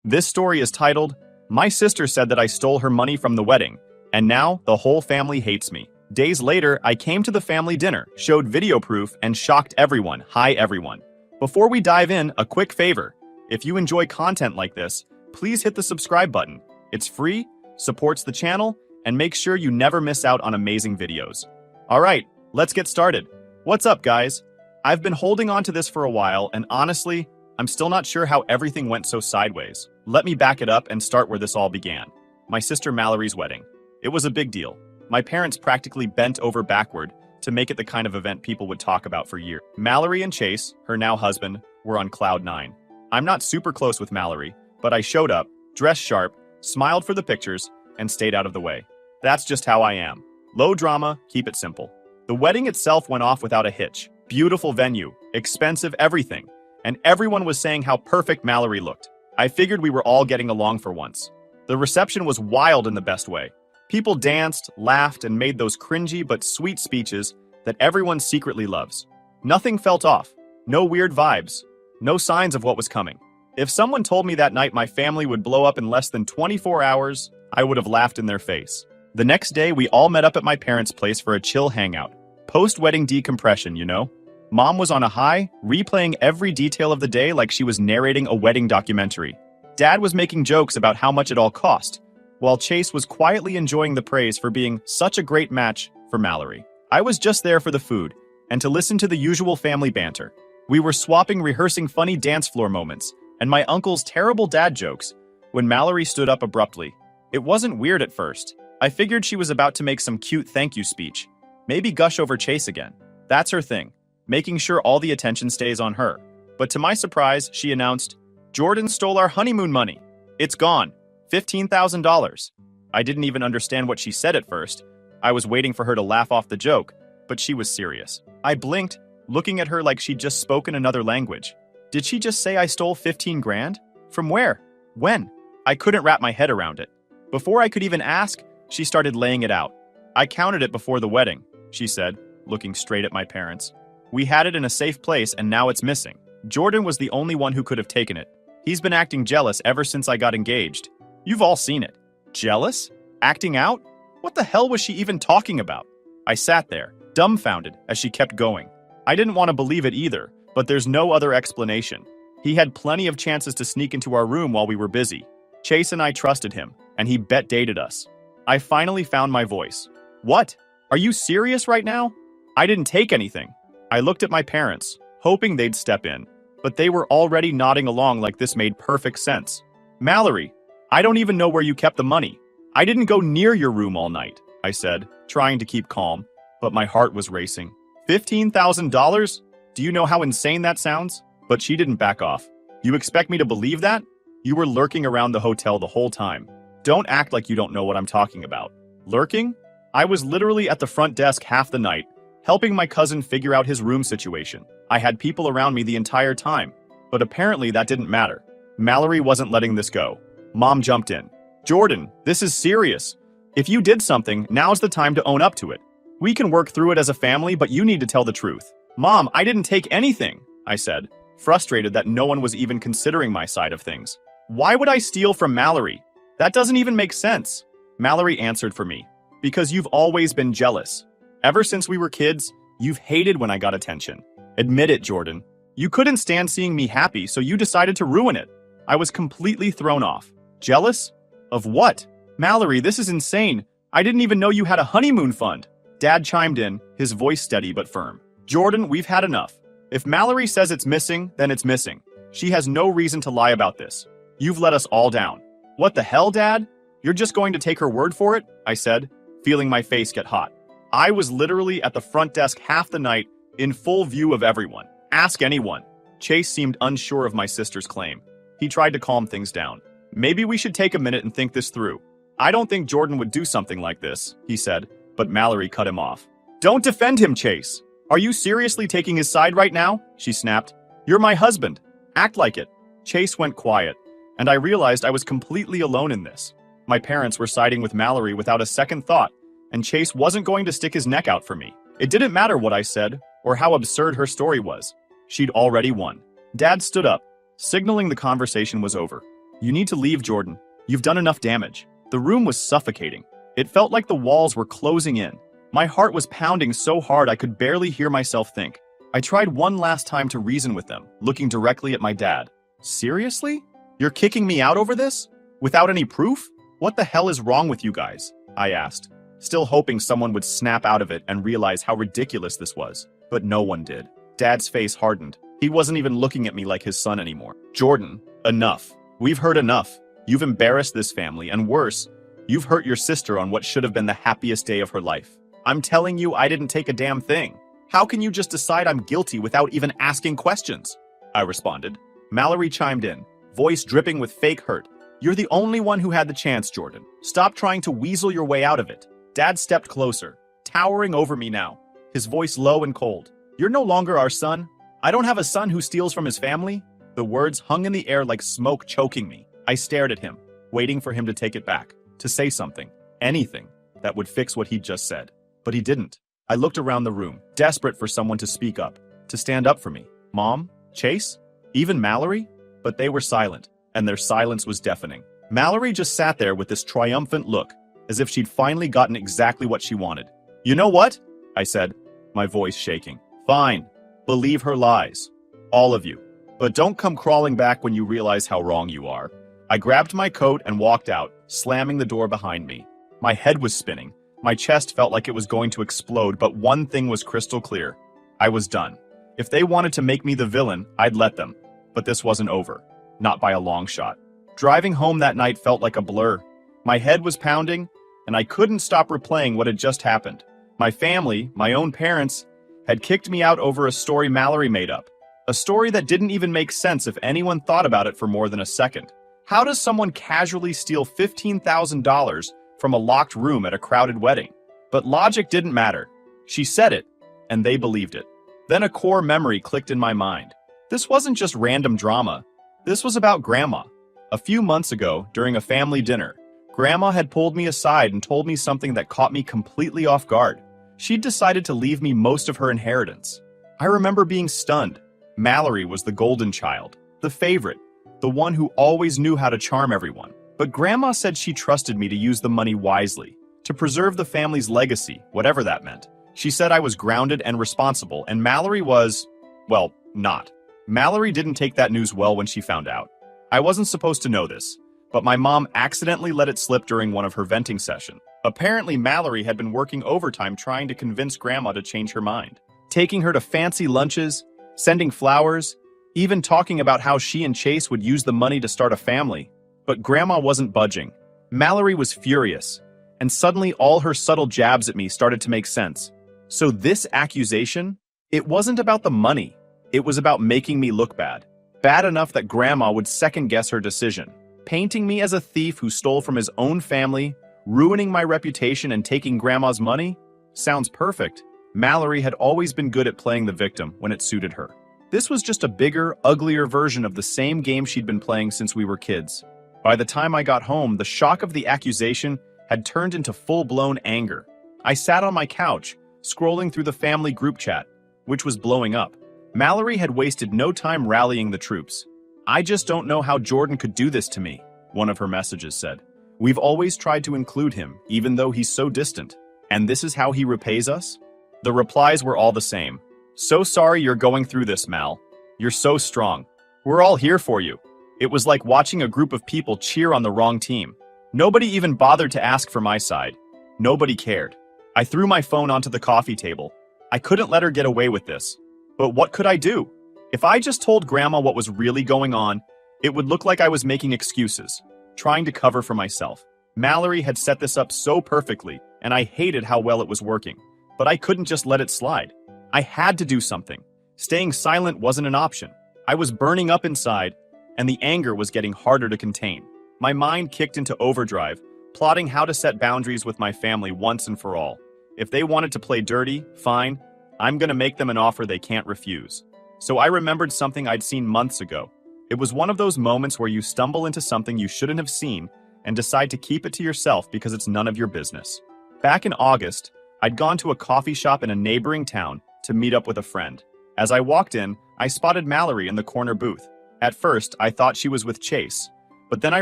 This story is titled, My Sister Said That I Stole Her Money from the Wedding, and Now the Whole Family Hates Me. Days later, I came to the family dinner, showed video proof, and shocked everyone. Hi everyone. Before we dive in, a quick favor. If you enjoy content like this, please hit the subscribe button. It's free, supports the channel, and makes sure you never miss out on amazing videos. Alright, let's get started. What's up guys? I've been holding on to this for a while, and honestly, I'm still not sure how everything went so sideways. Let me back it up and start where this all began. My sister Mallory's wedding. It was a big deal. My parents practically bent over backward to make it the kind of event people would talk about for years. Mallory and Chase, her now husband, were on cloud nine. I'm not super close with Mallory, but I showed up, dressed sharp, smiled for the pictures, and stayed out of the way. That's just how I am. Low drama, keep it simple. The wedding itself went off without a hitch. Beautiful venue, expensive everything, and everyone was saying how perfect Mallory looked. I figured we were all getting along for once. The reception was wild in the best way. People danced, laughed, and made those cringy but sweet speeches that everyone secretly loves. Nothing felt off. No weird vibes. No signs of what was coming. If someone told me that night my family would blow up in less than 24 hours, I would have laughed in their face. The next day, we all met up at my parents' place for a chill hangout. Post-wedding decompression, you know? Mom was on a high, replaying every detail of the day like she was narrating a wedding documentary. Dad was making jokes about how much it all cost, while Chase was quietly enjoying the praise for being such a great match for Mallory. I was just there for the food, and to listen to the usual family banter. We were rehearsing funny dance floor moments, and my uncle's terrible dad jokes, when Mallory stood up abruptly. It wasn't weird at first. I figured she was about to make some cute thank you speech. Maybe gush over Chase again. That's her thing, making sure all the attention stays on her. But to my surprise, she announced, Jordan stole our honeymoon money. It's gone. $15,000. I didn't even understand what she said at first. I was waiting for her to laugh off the joke, but she was serious. I blinked, looking at her like she'd just spoken another language. Did she just say I stole 15 grand? From where? When? I couldn't wrap my head around it. Before I could even ask, she started laying it out. I counted it before the wedding, she said, looking straight at my parents. We had it in a safe place and now it's missing. Jordan was the only one who could have taken it. He's been acting jealous ever since I got engaged. You've all seen it. Jealous? Acting out? What the hell was she even talking about? I sat there, dumbfounded, as she kept going. I didn't want to believe it either, but there's no other explanation. He had plenty of chances to sneak into our room while we were busy. Chase and I trusted him, and he dated us. I finally found my voice. What? Are you serious right now? I didn't take anything. I looked at my parents, hoping they'd step in, but they were already nodding along like this made perfect sense. Mallory, I don't even know where you kept the money. I didn't go near your room all night, I said, trying to keep calm, but my heart was racing. $15,000? Do you know how insane that sounds? But she didn't back off. You expect me to believe that? You were lurking around the hotel the whole time. Don't act like you don't know what I'm talking about. Lurking? I was literally at the front desk half the night, helping my cousin figure out his room situation. I had people around me the entire time, but apparently that didn't matter. Mallory wasn't letting this go. Mom jumped in. Jordan, this is serious. If you did something, now's the time to own up to it. We can work through it as a family, but you need to tell the truth. Mom, I didn't take anything, I said, frustrated that no one was even considering my side of things. Why would I steal from Mallory? That doesn't even make sense. Mallory answered for me. Because you've always been jealous. Ever since we were kids, you've hated when I got attention. Admit it, Jordan. You couldn't stand seeing me happy, so you decided to ruin it. I was completely thrown off. Jealous? Of what? Mallory, this is insane. I didn't even know you had a honeymoon fund. Dad chimed in, his voice steady but firm. Jordan, we've had enough. If Mallory says it's missing, then it's missing. She has no reason to lie about this. You've let us all down. What the hell, Dad? You're just going to take her word for it? I said, feeling my face get hot. I was literally at the front desk half the night, in full view of everyone. Ask anyone. Chase seemed unsure of my sister's claim. He tried to calm things down. Maybe we should take a minute and think this through. I don't think Jordan would do something like this, he said, but Mallory cut him off. Don't defend him, Chase. Are you seriously taking his side right now? She snapped. You're my husband. Act like it. Chase went quiet, and I realized I was completely alone in this. My parents were siding with Mallory without a second thought, and Chase wasn't going to stick his neck out for me. It didn't matter what I said, or how absurd her story was. She'd already won. Dad stood up, signaling the conversation was over. "You need to leave, Jordan. You've done enough damage." The room was suffocating. It felt like the walls were closing in. My heart was pounding so hard I could barely hear myself think. I tried one last time to reason with them, looking directly at my dad. "Seriously? You're kicking me out over this? Without any proof? What the hell is wrong with you guys?" I asked, still hoping someone would snap out of it and realize how ridiculous this was. But no one did. Dad's face hardened. He wasn't even looking at me like his son anymore. "Jordan, enough. We've heard enough. You've embarrassed this family, and worse, you've hurt your sister on what should have been the happiest day of her life. I'm telling you, I didn't take a damn thing. How can you just decide I'm guilty without even asking questions?" I responded. Mallory chimed in, voice dripping with fake hurt. "You're the only one who had the chance, Jordan. Stop trying to weasel your way out of it." Dad stepped closer, towering over me now, his voice low and cold. "You're no longer our son. I don't have a son who steals from his family." The words hung in the air like smoke, choking me. I stared at him, waiting for him to take it back, to say something, anything, that would fix what he'd just said. But he didn't. I looked around the room, desperate for someone to speak up, to stand up for me. Mom? Chase? Even Mallory? But they were silent, and their silence was deafening. Mallory just sat there with this triumphant look, as if she'd finally gotten exactly what she wanted. "You know what?" I said, my voice shaking. "Fine. Believe her lies. All of you. But don't come crawling back when you realize how wrong you are." I grabbed my coat and walked out, slamming the door behind me. My head was spinning. My chest felt like it was going to explode, but one thing was crystal clear. I was done. If they wanted to make me the villain, I'd let them. But this wasn't over. Not by a long shot. Driving home that night felt like a blur. My head was pounding, and I couldn't stop replaying what had just happened. My family, my own parents, had kicked me out over a story Mallory made up. A story that didn't even make sense if anyone thought about it for more than a second. How does someone casually steal $15,000 from a locked room at a crowded wedding? But logic didn't matter. She said it, and they believed it. Then a core memory clicked in my mind. This wasn't just random drama. This was about Grandma. A few months ago, during a family dinner, Grandma had pulled me aside and told me something that caught me completely off guard. She'd decided to leave me most of her inheritance. I remember being stunned. Mallory was the golden child, the favorite, the one who always knew how to charm everyone. But Grandma said she trusted me to use the money wisely, to preserve the family's legacy, whatever that meant. She said I was grounded and responsible, and Mallory was, well, not. Mallory didn't take that news well when she found out. I wasn't supposed to know this, but my mom accidentally let it slip during one of her venting sessions. Apparently, Mallory had been working overtime trying to convince Grandma to change her mind, taking her to fancy lunches, sending flowers, even talking about how she and Chase would use the money to start a family. But Grandma wasn't budging. Mallory was furious, and suddenly all her subtle jabs at me started to make sense. So this accusation, it wasn't about the money. It was about making me look bad. Bad enough that Grandma would second-guess her decision, painting me as a thief who stole from his own family, ruining my reputation and taking Grandma's money. Sounds perfect. Mallory had always been good at playing the victim when it suited her. This was just a bigger, uglier version of the same game she'd been playing since we were kids. By the time I got home, the shock of the accusation had turned into full-blown anger. I sat on my couch, scrolling through the family group chat, which was blowing up. Mallory had wasted no time rallying the troops. "I just don't know how Jordan could do this to me," one of her messages said. "We've always tried to include him, even though he's so distant. And this is how he repays us?" The replies were all the same. "So sorry you're going through this, Mal. You're so strong. We're all here for you." It was like watching a group of people cheer on the wrong team. Nobody even bothered to ask for my side. Nobody cared. I threw my phone onto the coffee table. I couldn't let her get away with this. But what could I do? If I just told Grandma what was really going on, it would look like I was making excuses, trying to cover for myself. Mallory had set this up so perfectly, and I hated how well it was working. But I couldn't just let it slide. I had to do something. Staying silent wasn't an option. I was burning up inside, and the anger was getting harder to contain. My mind kicked into overdrive, plotting how to set boundaries with my family once and for all. If they wanted to play dirty, fine. I'm gonna make them an offer they can't refuse. So I remembered something I'd seen months ago. It was one of those moments where you stumble into something you shouldn't have seen and decide to keep it to yourself because it's none of your business. Back in August, I'd gone to a coffee shop in a neighboring town to meet up with a friend. As I walked in, I spotted Mallory in the corner booth. At first, I thought she was with Chase, But then I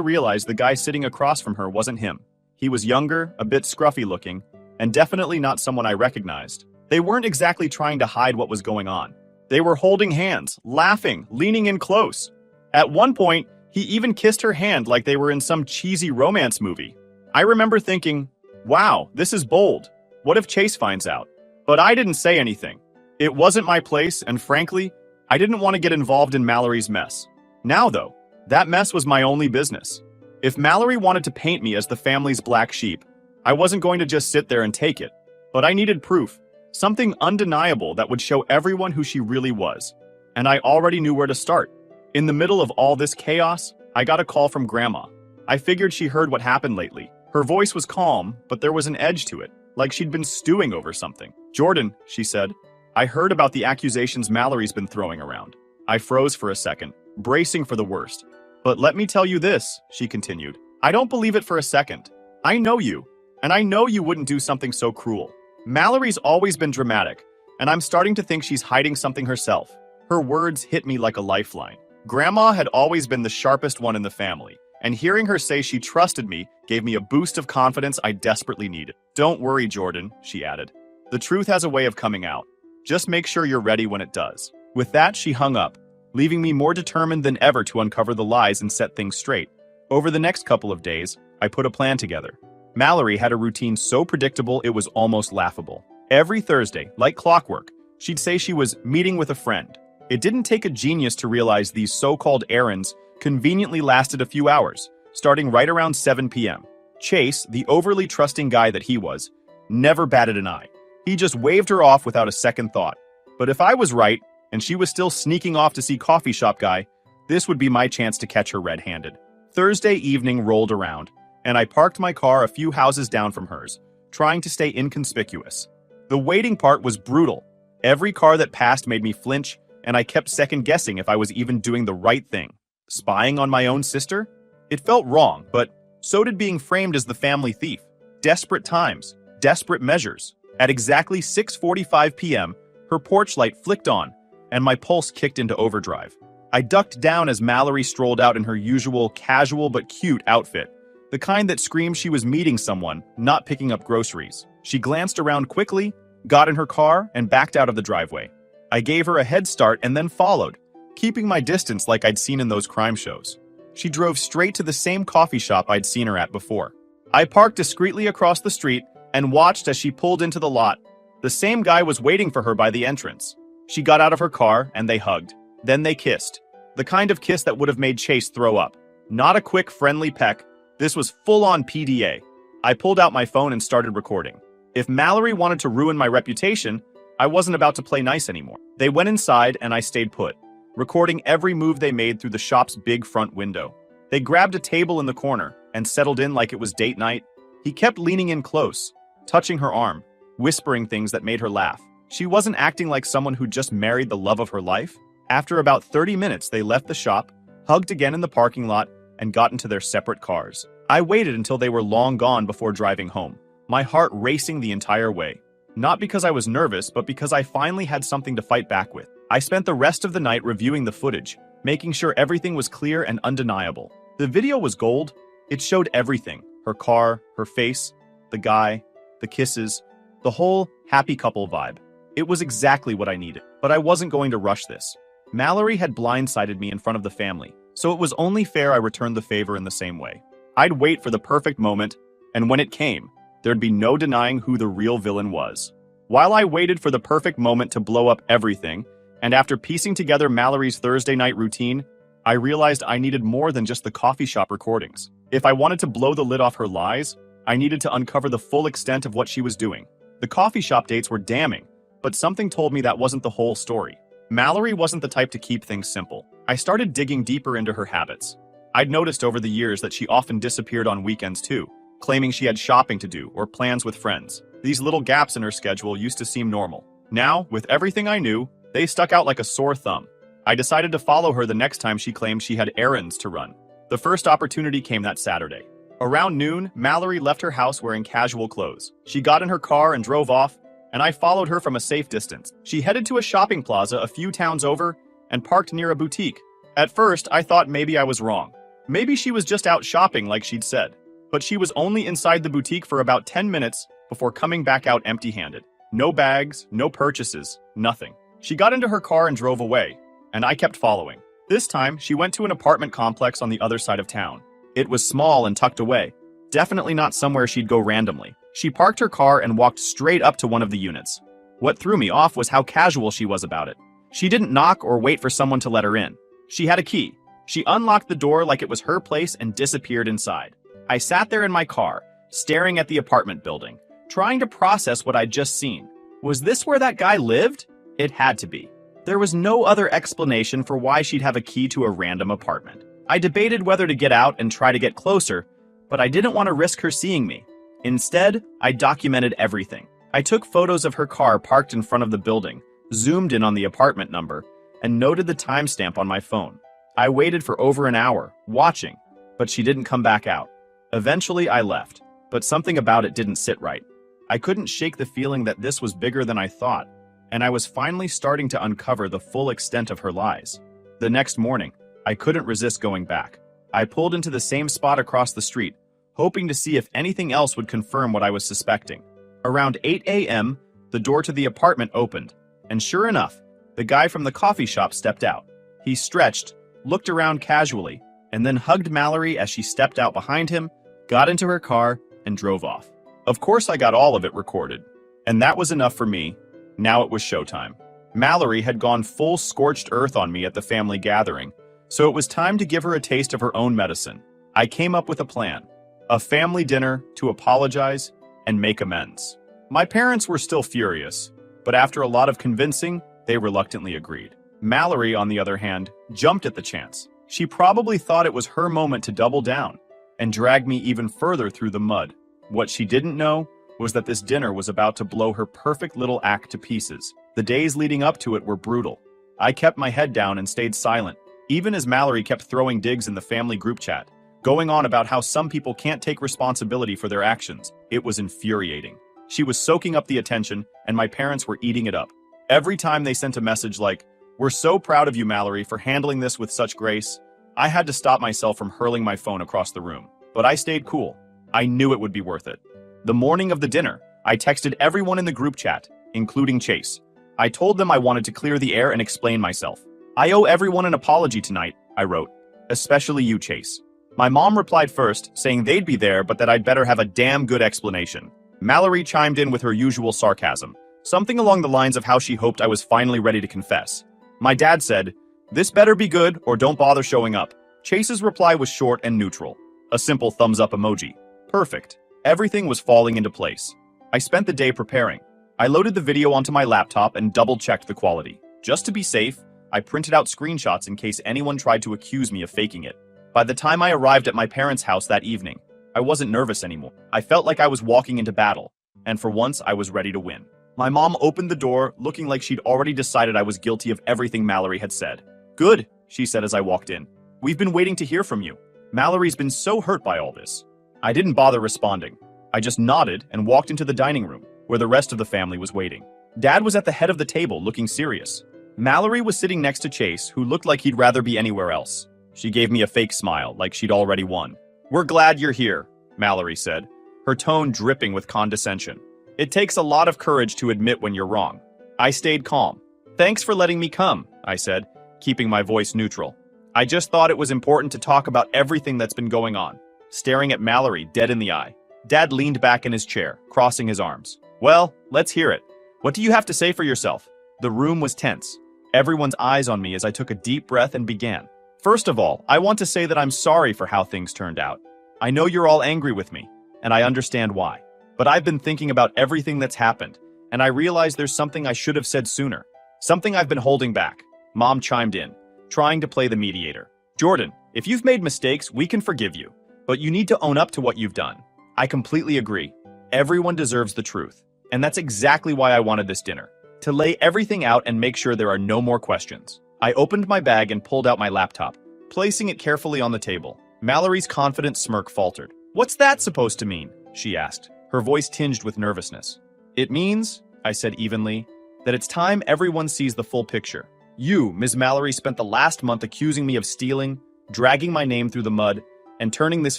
realized the guy sitting across from her wasn't him. He was younger, a bit scruffy looking, and definitely not someone I recognized. They weren't exactly trying to hide what was going on. They were holding hands, laughing, leaning in close. At one point, he even kissed her hand like they were in some cheesy romance movie. I remember thinking, wow, this is bold. What if Chase finds out? But I didn't say anything. It wasn't my place, and frankly, I didn't want to get involved in Mallory's mess. Now though, that mess was my only business. If Mallory wanted to paint me as the family's black sheep, I wasn't going to just sit there and take it. But I needed proof, something undeniable that would show everyone who she really was. And I already knew where to start. In the middle of all this chaos, I got a call from Grandma. I figured she heard what happened lately. Her voice was calm, but there was an edge to it, like she'd been stewing over something. "Jordan," she said, "I heard about the accusations Mallory's been throwing around." I froze for a second, bracing for the worst. "But let me tell you this," she continued. "I don't believe it for a second. I know you, and I know you wouldn't do something so cruel. Mallory's always been dramatic, and I'm starting to think she's hiding something herself." Her words hit me like a lifeline. Grandma had always been the sharpest one in the family, and hearing her say she trusted me gave me a boost of confidence I desperately needed. "Don't worry, Jordan," she added. "The truth has a way of coming out. Just make sure you're ready when it does." With that, she hung up, leaving me more determined than ever to uncover the lies and set things straight. Over the next couple of days, I put a plan together. Mallory had a routine so predictable it was almost laughable. Every Thursday, like clockwork, she'd say she was meeting with a friend. It didn't take a genius to realize these so-called errands conveniently lasted a few hours, starting right around 7 p.m. Chase, the overly trusting guy that he was, never batted an eye. He just waved her off without a second thought. But if I was right, and she was still sneaking off to see coffee shop guy, this would be my chance to catch her red-handed. Thursday evening rolled around, and I parked my car a few houses down from hers, trying to stay inconspicuous. The waiting part was brutal. Every car that passed made me flinch, and I kept second-guessing if I was even doing the right thing. Spying on my own sister? It felt wrong, but so did being framed as the family thief. Desperate times, desperate measures. At exactly 6:45 p.m., her porch light flicked on, and my pulse kicked into overdrive. I ducked down as Mallory strolled out in her usual casual but cute outfit, the kind that screams she was meeting someone, not picking up groceries. She glanced around quickly, got in her car, and backed out of the driveway. I gave her a head start and then followed, keeping my distance like I'd seen in those crime shows. She drove straight to the same coffee shop I'd seen her at before. I parked discreetly across the street and watched as she pulled into the lot. The same guy was waiting for her by the entrance. She got out of her car and they hugged. Then they kissed. The kind of kiss that would have made Chase throw up. Not a quick, friendly peck. This was full-on PDA. I pulled out my phone and started recording. If Mallory wanted to ruin my reputation, I wasn't about to play nice anymore. They went inside and I stayed put, recording every move they made through the shop's big front window. They grabbed a table in the corner and settled in like it was date night. He kept leaning in close, touching her arm, whispering things that made her laugh. She wasn't acting like someone who just married the love of her life. After about 30 minutes, they left the shop, hugged again in the parking lot, and got into their separate cars. I waited until they were long gone before driving home, my heart racing the entire way. Not because I was nervous, but because I finally had something to fight back with. I spent the rest of the night reviewing the footage, making sure everything was clear and undeniable. The video was gold. It showed everything. Her car, her face, the guy, the kisses, the whole happy couple vibe. It was exactly what I needed, but I wasn't going to rush this. Mallory had blindsided me in front of the family, so it was only fair I returned the favor in the same way. I'd wait for the perfect moment, and when it came, there'd be no denying who the real villain was. While I waited for the perfect moment to blow up everything, and after piecing together Mallory's Thursday night routine, I realized I needed more than just the coffee shop recordings. If I wanted to blow the lid off her lies, I needed to uncover the full extent of what she was doing. The coffee shop dates were damning, but something told me that wasn't the whole story. Mallory wasn't the type to keep things simple. I started digging deeper into her habits. I'd noticed over the years that she often disappeared on weekends too, claiming she had shopping to do or plans with friends. These little gaps in her schedule used to seem normal. Now, with everything I knew, they stuck out like a sore thumb. I decided to follow her the next time she claimed she had errands to run. The first opportunity came that Saturday. Around noon, Mallory left her house wearing casual clothes. She got in her car and drove off, and I followed her from a safe distance. She headed to a shopping plaza a few towns over and parked near a boutique. At first, I thought maybe I was wrong. Maybe she was just out shopping like she'd said. But she was only inside the boutique for about 10 minutes before coming back out empty-handed. No bags, no purchases, nothing. She got into her car and drove away, and I kept following. This time, she went to an apartment complex on the other side of town. It was small and tucked away. Definitely not somewhere she'd go randomly. She parked her car and walked straight up to one of the units. What threw me off was how casual she was about it. She didn't knock or wait for someone to let her in. She had a key. She unlocked the door like it was her place and disappeared inside. I sat there in my car, staring at the apartment building, trying to process what I'd just seen. Was this where that guy lived? It had to be. There was no other explanation for why she'd have a key to a random apartment. I debated whether to get out and try to get closer, but I didn't want to risk her seeing me. Instead, I documented everything. I took photos of her car parked in front of the building, zoomed in on the apartment number, and noted the timestamp on my phone. I waited for over an hour, watching, but she didn't come back out. Eventually, I left, but something about it didn't sit right. I couldn't shake the feeling that this was bigger than I thought, and I was finally starting to uncover the full extent of her lies. The next morning, I couldn't resist going back. I pulled into the same spot across the street, hoping to see if anything else would confirm what I was suspecting. Around 8 a.m., the door to the apartment opened, and sure enough, the guy from the coffee shop stepped out. He stretched, looked around casually, and then hugged Mallory as she stepped out behind him, got into her car, and drove off. Of course, I got all of it recorded, and that was enough for me. Now it was showtime. Mallory had gone full scorched earth on me at the family gathering, so it was time to give her a taste of her own medicine. I came up with a plan. A family dinner to apologize and make amends. My parents were still furious, but after a lot of convincing, they reluctantly agreed. Mallory, on the other hand, jumped at the chance. She probably thought it was her moment to double down and drag me even further through the mud. What she didn't know was that this dinner was about to blow her perfect little act to pieces. The days leading up to it were brutal. I kept my head down and stayed silent, even as Mallory kept throwing digs in the family group chat, going on about how some people can't take responsibility for their actions. It was infuriating. She was soaking up the attention, and my parents were eating it up. Every time they sent a message like, "We're so proud of you, Mallory, for handling this with such grace," I had to stop myself from hurling my phone across the room. But I stayed cool. I knew it would be worth it. The morning of the dinner, I texted everyone in the group chat, including Chase. I told them I wanted to clear the air and explain myself. "I owe everyone an apology tonight," I wrote. "Especially you, Chase." My mom replied first, saying they'd be there, but that I'd better have a damn good explanation. Mallory chimed in with her usual sarcasm, something along the lines of how she hoped I was finally ready to confess. My dad said, "This better be good or don't bother showing up." Chase's reply was short and neutral. A simple thumbs up emoji. Perfect. Everything was falling into place. I spent the day preparing. I loaded the video onto my laptop and double-checked the quality. Just to be safe, I printed out screenshots in case anyone tried to accuse me of faking it. By the time I arrived at my parents' house that evening, I wasn't nervous anymore. I felt like I was walking into battle, and for once I was ready to win. My mom opened the door, looking like she'd already decided I was guilty of everything Mallory had said. "Good," she said as I walked in. "We've been waiting to hear from you. Mallory's been so hurt by all this." I didn't bother responding. I just nodded and walked into the dining room, where the rest of the family was waiting. Dad was at the head of the table, looking serious. Mallory was sitting next to Chase, who looked like he'd rather be anywhere else. She gave me a fake smile, like she'd already won. "We're glad you're here," Mallory said, her tone dripping with condescension. "It takes a lot of courage to admit when you're wrong." I stayed calm. "Thanks for letting me come," I said, keeping my voice neutral. "I just thought it was important to talk about everything that's been going on." Staring at Mallory dead in the eye, Dad leaned back in his chair, crossing his arms. "Well, let's hear it. What do you have to say for yourself?" The room was tense, everyone's eyes on me as I took a deep breath and began. "First of all, I want to say that I'm sorry for how things turned out. I know you're all angry with me, and I understand why. But I've been thinking about everything that's happened, and I realize there's something I should have said sooner. Something I've been holding back." Mom chimed in, trying to play the mediator. "Jordan, if you've made mistakes, we can forgive you. But you need to own up to what you've done." I completely agree. Everyone deserves the truth. And that's exactly why I wanted this dinner. To lay everything out and make sure there are no more questions. I opened my bag and pulled out my laptop, placing it carefully on the table. Mallory's confident smirk faltered. "What's that supposed to mean?" she asked, her voice tinged with nervousness. "It means," I said evenly, "that it's time everyone sees the full picture. You, Ms. Mallory, spent the last month accusing me of stealing, dragging my name through the mud and turning this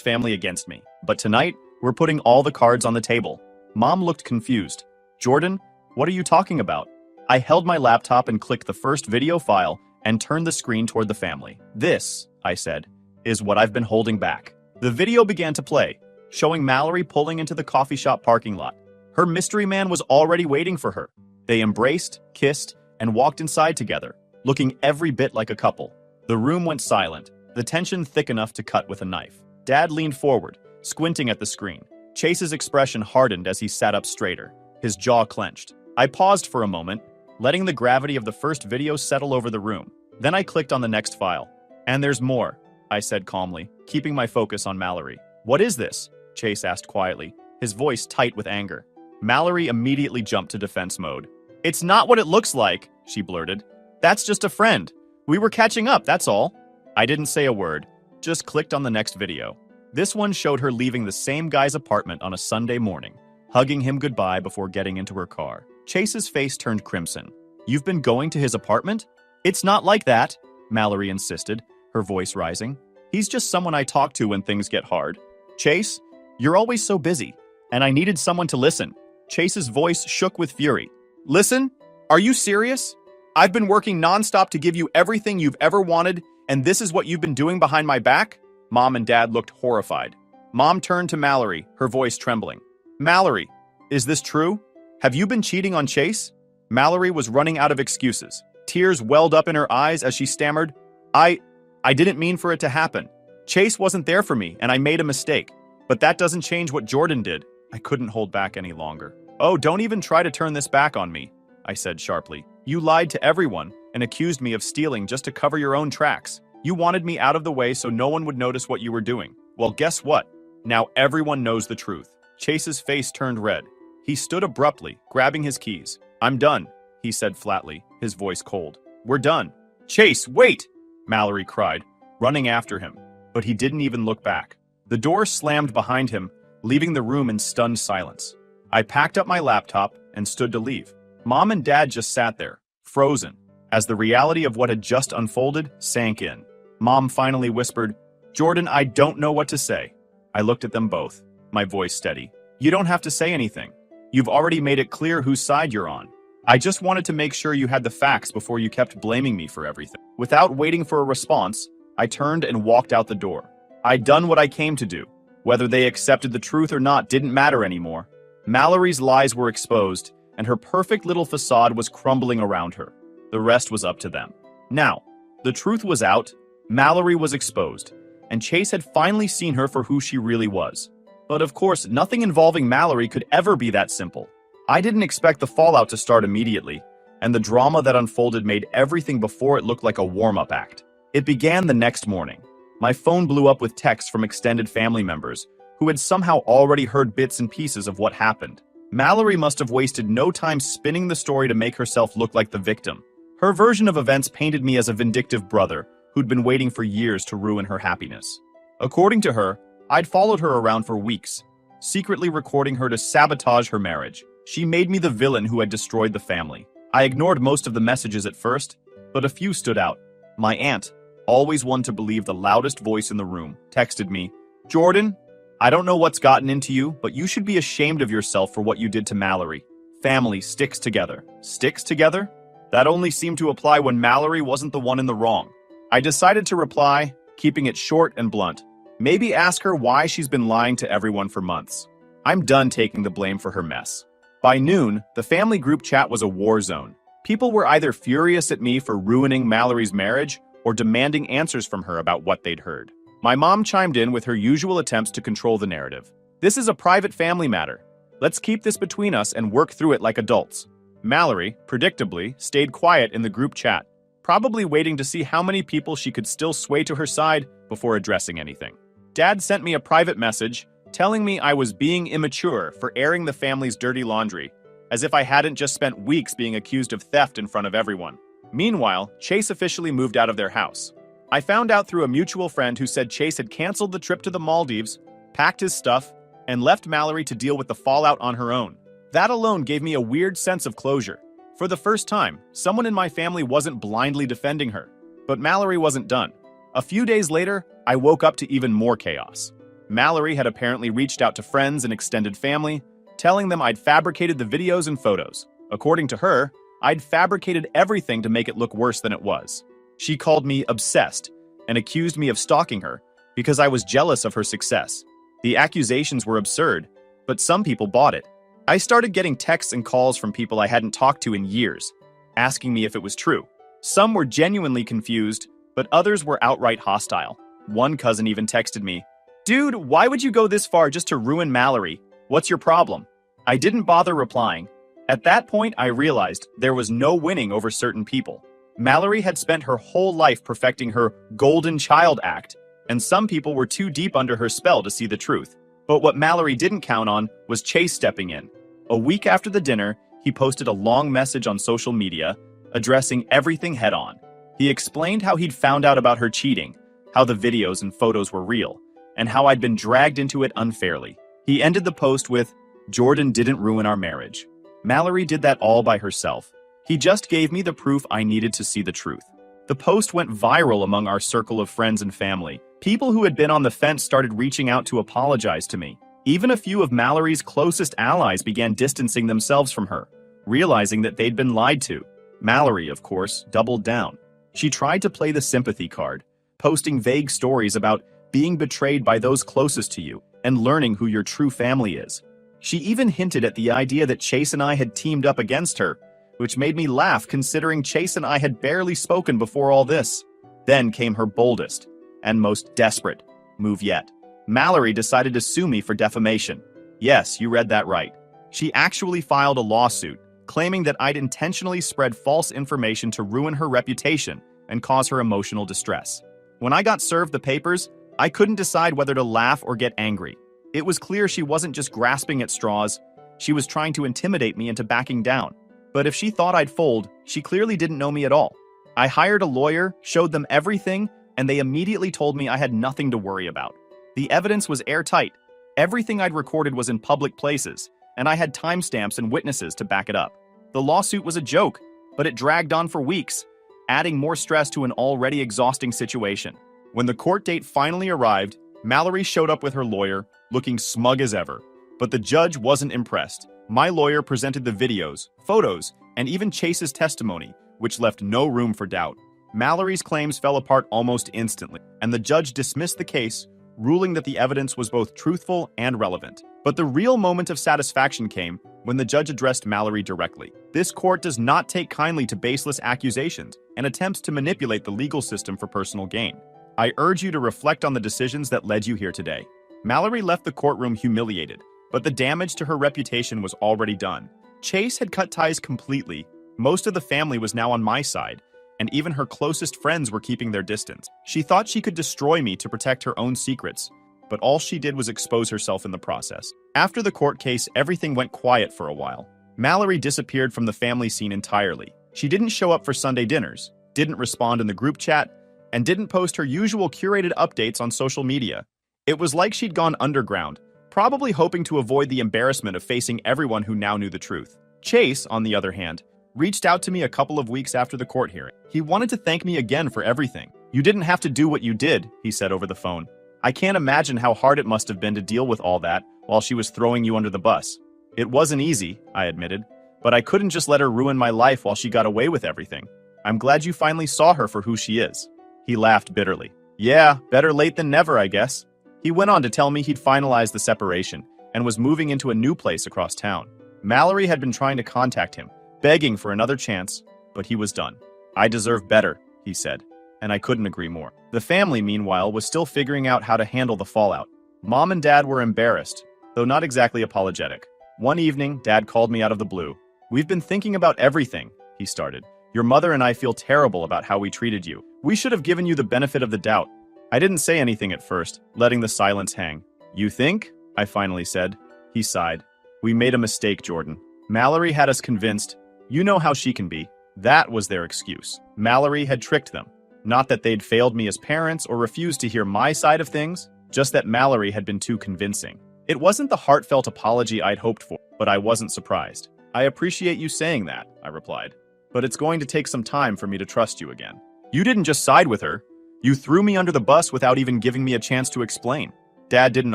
family against me. But tonight, we're putting all the cards on the table. Mom looked confused. Jordan, what are you talking about? I held my laptop and clicked the first video file and turned the screen toward the family. This, I said, is what I've been holding back. The video began to play, showing Mallory pulling into the coffee shop parking lot. Her mystery man was already waiting for her. They embraced, kissed, and walked inside together, looking every bit like a couple. The room went silent, the tension thick enough to cut with a knife. Dad leaned forward, squinting at the screen. Chase's expression hardened as he sat up straighter, his jaw clenched. I paused for a moment, letting the gravity of the first video settle over the room. Then I clicked on the next file. And there's more, I said calmly, keeping my focus on Mallory. What is this? Chase asked quietly, his voice tight with anger. Mallory immediately jumped to defense mode. It's not what it looks like, she blurted. That's just a friend. We were catching up, that's all. I didn't say a word, just clicked on the next video. This one showed her leaving the same guy's apartment on a Sunday morning, hugging him goodbye before getting into her car. Chase's face turned crimson. You've been going to his apartment? It's not like that, Mallory insisted, her voice rising. He's just someone I talk to when things get hard. Chase, you're always so busy, and I needed someone to listen. Chase's voice shook with fury. Listen? Are you serious? I've been working nonstop to give you everything you've ever wanted, and this is what you've been doing behind my back? Mom and Dad looked horrified. Mom turned to Mallory, her voice trembling. Mallory, is this true? Have you been cheating on Chase? Mallory was running out of excuses. Tears welled up in her eyes as she stammered, I didn't mean for it to happen. Chase wasn't there for me, and I made a mistake. But that doesn't change what Jordan did. I couldn't hold back any longer. Oh, don't even try to turn this back on me, I said sharply. You lied to everyone and accused me of stealing just to cover your own tracks. You wanted me out of the way so no one would notice what you were doing. Well, guess what? Now everyone knows the truth. Chase's face turned red. He stood abruptly, grabbing his keys. I'm done, he said flatly, his voice cold. We're done. Chase, wait! Mallory cried, running after him. But he didn't even look back. The door slammed behind him, leaving the room in stunned silence. I packed up my laptop and stood to leave. Mom and Dad just sat there, frozen, as the reality of what had just unfolded sank in. Mom finally whispered, Jordan, I don't know what to say. I looked at them both, my voice steady. You don't have to say anything. You've already made it clear whose side you're on. I just wanted to make sure you had the facts before you kept blaming me for everything. Without waiting for a response, I turned and walked out the door. I'd done what I came to do. Whether they accepted the truth or not didn't matter anymore. Mallory's lies were exposed, and her perfect little facade was crumbling around her. The rest was up to them. Now, the truth was out, Mallory was exposed, and Chase had finally seen her for who she really was. But of course, nothing involving Mallory could ever be that simple. I didn't expect the fallout to start immediately, and the drama that unfolded made everything before it look like a warm-up act. It began the next morning. My phone blew up with texts from extended family members who had somehow already heard bits and pieces of what happened. Mallory must have wasted no time spinning the story to make herself look like the victim. Her version of events painted me as a vindictive brother who'd been waiting for years to ruin her happiness. According to her, I'd followed her around for weeks, secretly recording her to sabotage her marriage. She made me the villain who had destroyed the family. I ignored most of the messages at first, but a few stood out. My aunt, always one to believe the loudest voice in the room, texted me, Jordan, I don't know what's gotten into you, but you should be ashamed of yourself for what you did to Mallory. Family sticks together. Sticks together? That only seemed to apply when Mallory wasn't the one in the wrong. I decided to reply, keeping it short and blunt. Maybe ask her why she's been lying to everyone for months. I'm done taking the blame for her mess. By noon, the family group chat was a war zone. People were either furious at me for ruining Mallory's marriage or demanding answers from her about what they'd heard. My mom chimed in with her usual attempts to control the narrative. This is a private family matter. Let's keep this between us and work through it like adults. Mallory, predictably, stayed quiet in the group chat, probably waiting to see how many people she could still sway to her side before addressing anything. Dad sent me a private message telling me I was being immature for airing the family's dirty laundry, as if I hadn't just spent weeks being accused of theft in front of everyone. Meanwhile, Chase officially moved out of their house. I found out through a mutual friend who said Chase had canceled the trip to the Maldives, packed his stuff, and left Mallory to deal with the fallout on her own. That alone gave me a weird sense of closure. For the first time, someone in my family wasn't blindly defending her. But Mallory wasn't done. A few days later, I woke up to even more chaos. Mallory had apparently reached out to friends and extended family, telling them I'd fabricated the videos and photos. According to her, I'd fabricated everything to make it look worse than it was. She called me obsessed and accused me of stalking her because I was jealous of her success. The accusations were absurd, but some people bought it. I started getting texts and calls from people I hadn't talked to in years, asking me if it was true. Some were genuinely confused, but others were outright hostile. One cousin even texted me, "Dude, why would you go this far just to ruin Mallory? What's your problem?" I didn't bother replying. At that point, I realized there was no winning over certain people. Mallory had spent her whole life perfecting her golden child act, and some people were too deep under her spell to see the truth. But what Mallory didn't count on was Chase stepping in. A week after the dinner, he posted a long message on social media, addressing everything head-on. He explained how he'd found out about her cheating, how the videos and photos were real, and how I'd been dragged into it unfairly. He ended the post with, "Jordan didn't ruin our marriage. Mallory did that all by herself. He just gave me the proof I needed to see the truth." The post went viral among our circle of friends and family. People who had been on the fence started reaching out to apologize to me. Even a few of Mallory's closest allies began distancing themselves from her, realizing that they'd been lied to. Mallory, of course, doubled down. She tried to play the sympathy card, posting vague stories about being betrayed by those closest to you and learning who your true family is. She even hinted at the idea that Chase and I had teamed up against her, which made me laugh considering Chase and I had barely spoken before all this. Then came her boldest and most desperate move yet. Mallory decided to sue me for defamation. Yes, you read that right. She actually filed a lawsuit, claiming that I'd intentionally spread false information to ruin her reputation and cause her emotional distress. When I got served the papers, I couldn't decide whether to laugh or get angry. It was clear she wasn't just grasping at straws, she was trying to intimidate me into backing down. But if she thought I'd fold, she clearly didn't know me at all. I hired a lawyer, showed them everything, and they immediately told me I had nothing to worry about. The evidence was airtight. Everything I'd recorded was in public places, and I had timestamps and witnesses to back it up. The lawsuit was a joke, but it dragged on for weeks, adding more stress to an already exhausting situation. When the court date finally arrived, Mallory showed up with her lawyer, looking smug as ever. But the judge wasn't impressed. My lawyer presented the videos, photos, and even Chase's testimony, which left no room for doubt. Mallory's claims fell apart almost instantly, and the judge dismissed the case, ruling that the evidence was both truthful and relevant. But the real moment of satisfaction came when the judge addressed Mallory directly. This court does not take kindly to baseless accusations and attempts to manipulate the legal system for personal gain. I urge you to reflect on the decisions that led you here today. Mallory left the courtroom humiliated, but the damage to her reputation was already done. Chase had cut ties completely. Most of the family was now on my side, and even her closest friends were keeping their distance. She thought she could destroy me to protect her own secrets, but all she did was expose herself in the process. After the court case, everything went quiet for a while. Mallory disappeared from the family scene entirely. She didn't show up for Sunday dinners, didn't respond in the group chat, and didn't post her usual curated updates on social media. It was like she'd gone underground, probably hoping to avoid the embarrassment of facing everyone who now knew the truth. Chase, on the other hand, reached out to me a couple of weeks after the court hearing. He wanted to thank me again for everything. "You didn't have to do what you did," he said over the phone. "I can't imagine how hard it must have been to deal with all that while she was throwing you under the bus." "It wasn't easy," I admitted, "but I couldn't just let her ruin my life while she got away with everything. I'm glad you finally saw her for who she is." He laughed bitterly. "Yeah, better late than never, I guess." He went on to tell me he'd finalized the separation and was moving into a new place across town. Mallory had been trying to contact him, begging for another chance, but he was done. "I deserve better," he said, and I couldn't agree more. The family, meanwhile, was still figuring out how to handle the fallout. Mom and Dad were embarrassed, though not exactly apologetic. One evening, Dad called me out of the blue. "We've been thinking about everything," he started. "Your mother and I feel terrible about how we treated you. We should have given you the benefit of the doubt." I didn't say anything at first, letting the silence hang. "You think?" I finally said. He sighed. "We made a mistake, Jordan. Mallory had us convinced. You know how she can be." That was their excuse. Mallory had tricked them. Not that they'd failed me as parents or refused to hear my side of things, just that Mallory had been too convincing. It wasn't the heartfelt apology I'd hoped for, but I wasn't surprised. "I appreciate you saying that," I replied. "But it's going to take some time for me to trust you again. You didn't just side with her. You threw me under the bus without even giving me a chance to explain. Dad didn't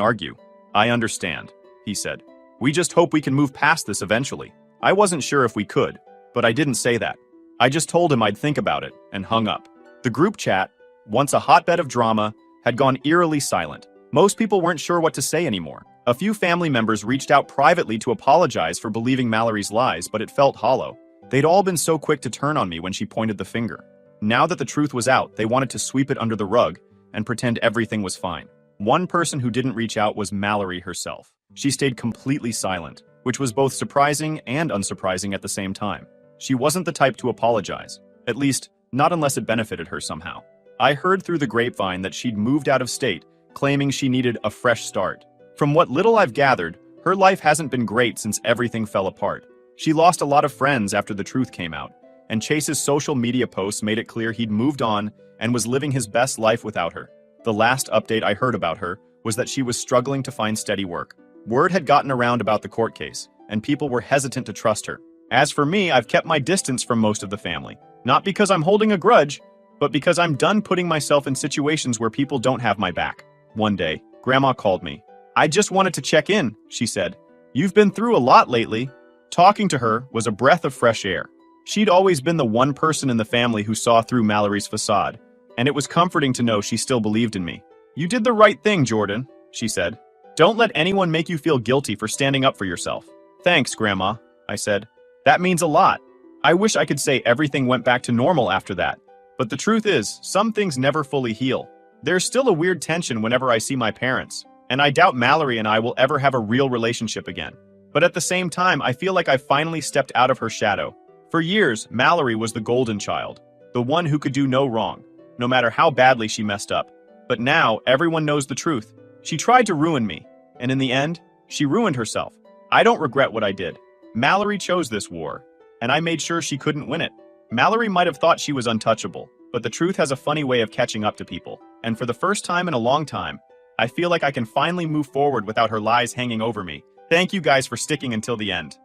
argue. I understand, he said. We just hope we can move past this eventually. I wasn't sure if we could, but I didn't say that. I just told him I'd think about it and hung up. The group chat, once a hotbed of drama, had gone eerily silent. Most people weren't sure what to say anymore. A few family members reached out privately to apologize for believing Mallory's lies, but it felt hollow. They'd all been so quick to turn on me when she pointed the finger. Now that the truth was out, they wanted to sweep it under the rug and pretend everything was fine. One person who didn't reach out was Mallory herself. She stayed completely silent, which was both surprising and unsurprising at the same time. She wasn't the type to apologize, at least not unless it benefited her somehow. I heard through the grapevine that she'd moved out of state, claiming she needed a fresh start. From what little I've gathered, her life hasn't been great since everything fell apart. She lost a lot of friends after the truth came out, and Chase's social media posts made it clear he'd moved on and was living his best life without her. The last update I heard about her was that she was struggling to find steady work. Word had gotten around about the court case, and people were hesitant to trust her. As for me, I've kept my distance from most of the family. Not because I'm holding a grudge, but because I'm done putting myself in situations where people don't have my back. One day, Grandma called me. I just wanted to check in, she said. You've been through a lot lately. Talking to her was a breath of fresh air. She'd always been the one person in the family who saw through Mallory's facade, and it was comforting to know she still believed in me. You did the right thing, Jordan, she said. Don't let anyone make you feel guilty for standing up for yourself. Thanks, Grandma, I said. That means a lot. I wish I could say everything went back to normal after that. But the truth is, some things never fully heal. There's still a weird tension whenever I see my parents, and I doubt Mallory and I will ever have a real relationship again. But at the same time, I feel like I finally stepped out of her shadow. For years, Mallory was the golden child, the one who could do no wrong, no matter how badly she messed up. But now, everyone knows the truth. She tried to ruin me, and in the end, she ruined herself. I don't regret what I did. Mallory chose this war, and I made sure she couldn't win it. Mallory might have thought she was untouchable, but the truth has a funny way of catching up to people, and for the first time in a long time, I feel like I can finally move forward without her lies hanging over me. Thank you guys for sticking until the end.